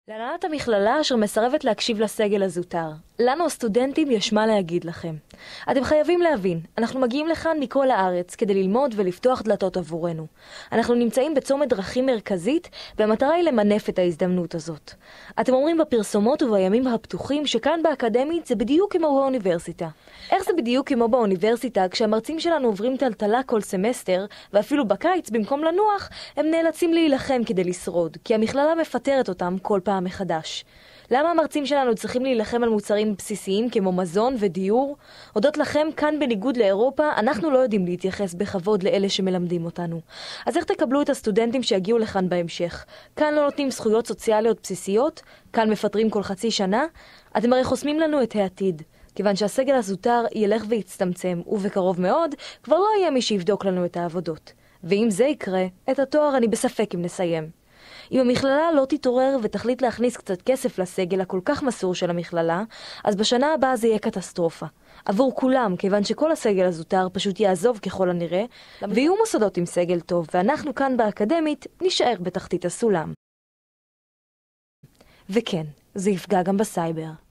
להנהלת המכללה אשר מסרבת להקשיב לסגל הזוטר. לנו הסטודנטים יש מה להגיד לכם. אתם חייבים להבין, אנחנו מגיעים לכאן מכל הארץ כדי ללמוד ולפתוח דלתות עבורנו. אנחנו נמצאים בצומת דרכים מרכזית, והמטרה היא למנף את ההזדמנות הזאת. אתם אומרים בפרסומות ובימים הפתוחים שכאן באקדמית זה בדיוק כמו באוניברסיטה. איך זה בדיוק כמו באוניברסיטה כשהמרצים שלנו עוברים טלטלה כל סמסטר, ואפילו בקיץ במקום לנוח, הם נאלצים להילחם כדי לשרוד, כי המכללה מפטרת אותם כל פעם מחדש. למה המרצים שלנו צריכים להילחם על מוצרים בסיסיים כמו מזון ודיור? הודות לכם, כאן בניגוד לאירופה, אנחנו לא יודעים להתייחס בכבוד לאלה שמלמדים אותנו. אז איך תקבלו את הסטודנטים שיגיעו לכאן בהמשך? כאן לא נותנים זכויות סוציאליות בסיסיות? כאן מפטרים כל חצי שנה? אתם הרי חוסמים לנו את העתיד. כיוון שהסגל הזוטר ילך ויצטמצם, ובקרוב מאוד כבר לא יהיה מי שיבדוק לנו את העבודות. ואם זה יקרה, את התואר אני בספק אם נסיים. אם המכללה לא תתעורר ותחליט להכניס קצת כסף לסגל הכל כך מסור של המכללה, אז בשנה הבאה זה יהיה קטסטרופה. עבור כולם, כיוון שכל הסגל הזוטר פשוט יעזוב ככל הנראה, ויהיו מוסדות עם סגל טוב, ואנחנו כאן באקדמית נשאר בתחתית הסולם. וכן, זה יפגע גם בסייבר.